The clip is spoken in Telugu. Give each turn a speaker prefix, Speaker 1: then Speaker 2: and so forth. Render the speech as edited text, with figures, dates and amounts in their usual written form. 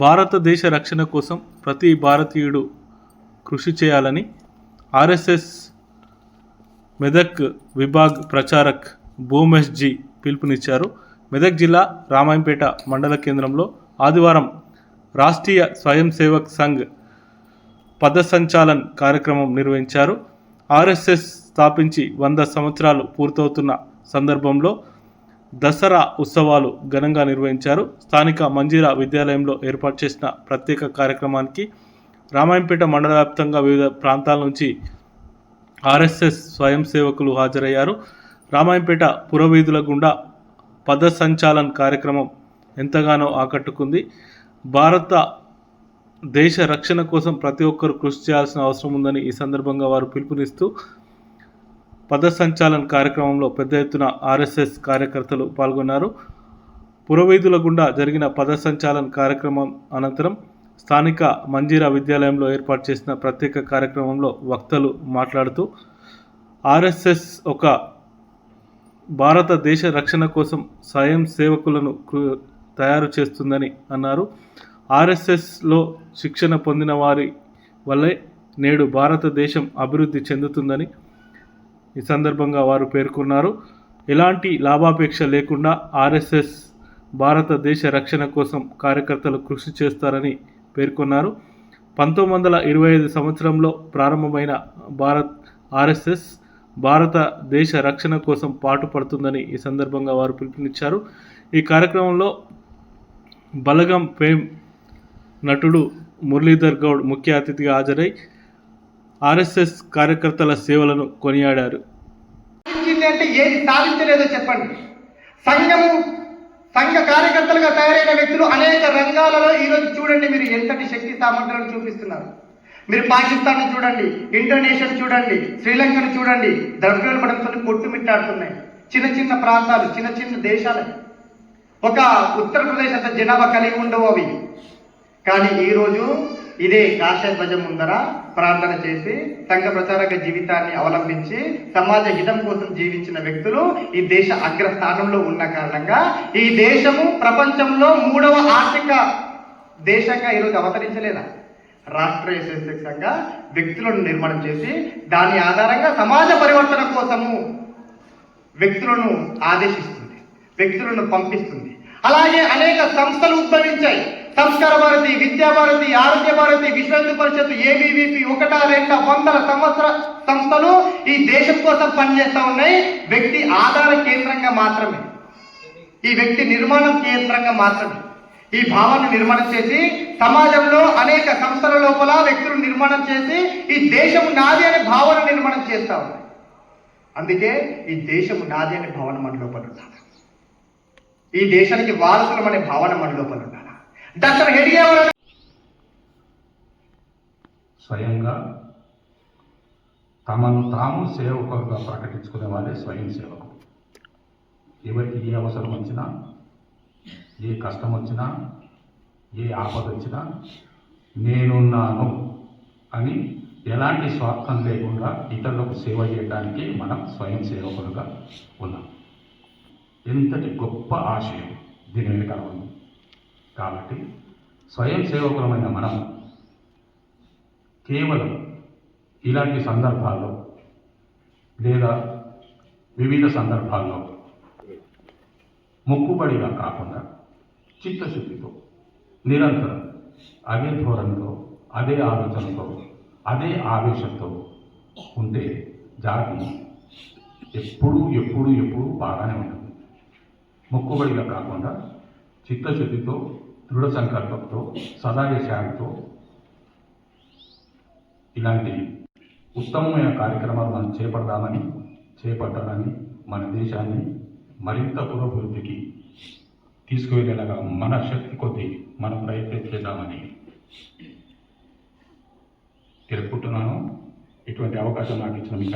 Speaker 1: భారతదేశ రక్షణ కోసం ప్రతి భారతీయుడు కృషి చేయాలని ఆర్ఎస్ఎస్ మెదక్ విభాగ్ ప్రచారక్ భూమేష్ జీ పిలుపునిచ్చారు. మెదక్ జిల్లా రామాయంపేట మండల కేంద్రంలో ఆదివారం రాష్ట్రీయ స్వయం సేవక్ సంఘ్ పథసంచాలన్ కార్యక్రమం నిర్వహించారు. ఆర్ఎస్ఎస్ స్థాపించి 100 సంవత్సరాలు పూర్తవుతున్న సందర్భంలో దసరా ఉత్సవాలు ఘనంగా నిర్వహించారు. స్థానిక మంజీరా విద్యాలయంలో ఏర్పాటు చేసిన ప్రత్యేక కార్యక్రమానికి రామాయంపేట మండల వ్యాప్తంగా వివిధ ప్రాంతాల నుంచి ఆర్ఎస్ఎస్ స్వయం సేవకులు హాజరయ్యారు. రామాయంపేట పురవీధుల గుండా పథసంచాలన్ కార్యక్రమం ఎంతగానో ఆకట్టుకుంది. భారత దేశ రక్షణ కోసం ప్రతి ఒక్కరూ కృషి చేయాల్సిన అవసరం ఉందని ఈ సందర్భంగా వారు పిలుపునిస్తూ పథసంచాలన్ కార్యక్రమంలో పెద్ద ఎత్తున ఆర్ఎస్ఎస్ కార్యకర్తలు పాల్గొన్నారు. పురవీధుల గుండా జరిగిన పథసంచాలన్ కార్యక్రమం అనంతరం స్థానిక మంజీరా విద్యాలయంలో ఏర్పాటు చేసిన ప్రత్యేక కార్యక్రమంలో వక్తలు మాట్లాడుతూ ఆర్ఎస్ఎస్ ఒక భారతదేశ రక్షణ కోసం స్వయం సేవకులను తయారు చేస్తుందని అన్నారు. ఆర్ఎస్ఎస్లో శిక్షణ పొందిన వారి వల్లే నేడు భారతదేశం అభివృద్ధి చెందుతుందని ఈ సందర్భంగా వారు పేర్కొన్నారు. ఎలాంటి లాభాపేక్ష లేకుండా ఆర్ఎస్ఎస్ భారతదేశ రక్షణ కోసం కార్యకర్తలు కృషి చేస్తారని పేర్కొన్నారు. 1925 సంవత్సరంలో ప్రారంభమైన ఆర్ఎస్ఎస్ భారతదేశ రక్షణ కోసం పాటుపడుతుందని ఈ సందర్భంగా వారు పిలుపునిచ్చారు. ఈ కార్యక్రమంలో బలగం ఫేమ్ నటుడు మురళీధర్ గౌడ్ ముఖ్య అతిథిగా హాజరై ఆర్ఎస్ఎస్ కార్యకర్తల సేవలను కొనియాడారు.
Speaker 2: అంటే ఏది సాధించలేదో చెప్పండి. సంఘ కార్యకర్తలుగా తయారైన వ్యక్తులు అనేక రంగాలలో ఈరోజు చూడండి మీరు ఎంతటి శక్తి సామర్థ్యాలను చూపిస్తున్నారు. మీరు పాకిస్తాన్ చూడండి, ఇండోనేషియా చూడండి, శ్రీలంకను చూడండి, ద్రవ్యోల్బణంతో పడంతో కొట్టుమిట్టాడుతున్నాయి. చిన్న చిన్న ప్రాంతాలు, చిన్న చిన్న దేశాలు. ఒక ఉత్తరప్రదేశ్ అంత జనాభా కలిగి ఉండవు అవి. కానీ ఈరోజు ఇదే కాషాయ ధ్వజం ముందర ప్రార్థన చేసి సంఘ ప్రచారక జీవితాన్ని అవలంబించి సమాజ హితం కోసం జీవించిన వ్యక్తులు ఈ దేశ అగ్రస్థానంలో ఉన్న కారణంగా ఈ దేశము ప్రపంచంలో 3వ ఆర్థిక దేశంగా ఈరోజు అవతరించలేదా? రాష్ట్రీయ స్వయంసేవకంగా వ్యక్తులను నిర్మాణం చేసి దాని ఆధారంగా సమాజ పరివర్తన కోసము వ్యక్తులను ఆదేశిస్తుంది, వ్యక్తులను పంపిస్తుంది. అలాగే అనేక సంస్థలు ఉద్భవించాయి. సంస్కార భారతి, విద్యా భారతి, ఆరోగ్య భారతి, విశ్వ హిందూ పరిషత్, ఏబీవీపీ, 1, 2, 100 సంవత్సర సంస్థలు ఈ దేశం కోసం పనిచేస్తూ ఉన్నాయి. వ్యక్తి ఆధార కేంద్రంగా మాత్రమే, ఈ వ్యక్తి నిర్మాణం కేంద్రంగా మాత్రమే ఈ భావాన్ని నిర్మాణం చేసి సమాజంలో అనేక సంస్థల లోపల వ్యక్తులు నిర్మాణం చేసి ఈ దేశము నాది అనే భావన నిర్మాణం చేస్తూ ఉన్నాయి. అందుకే ఈ దేశము నాది అనే భావన మన లోపల ఉండాలి. ఈ దేశానికి వారసులం అనే భావన మన లోపల ఉండాలి. డాక్టర్ హెడిగేవారు
Speaker 3: స్వయంగా తమను తాము సేవకులుగా ప్రకటించుకునే వాళ్ళే స్వయం సేవకులు. ఎవరికి ఏ అవసరం వచ్చినా, ఏ కష్టం వచ్చినా, ఏ ఆపద వచ్చినా నేనున్నాను అని ఎలాంటి స్వార్థం లేకుండా ఇతరులకు సేవ చేయడానికి మనం స్వయం సేవకులుగా ఉన్నాం. ఎంతటి గొప్ప ఆశయం దీని వెనుక ఉంది. కాబట్టి స్వయం సేవకులమైన మనం కేవలం ఇలాంటి సందర్భాల్లో లేదా వివిధ సందర్భాల్లో మొక్కుబడిగా కాకుండా చిత్తశుద్ధితో నిరంతరం అదే ధోరణితో, అదే ఆలోచనతో, అదే ఆవేశంతో ఉంటే జాతి ఎప్పుడు బాగానే ఉంటుంది. మొక్కుబడిగా కాకుండా చిత్తశుద్ధితో, దృఢ సంకల్పంతో, సదాయశాంతితో ఇలాంటి ఉత్తమమైన కార్యక్రమాలు మనం చేపట్టాలని మన దేశాన్ని మరింత పురోభివృద్ధికి తీసుకువెళ్ళేలాగా మన శక్తి కొద్దీ మనం ప్రయత్నించేద్దామని తెలుపుకుంటున్నాను. ఇటువంటి అవకాశం నాకు ఇచ్చిన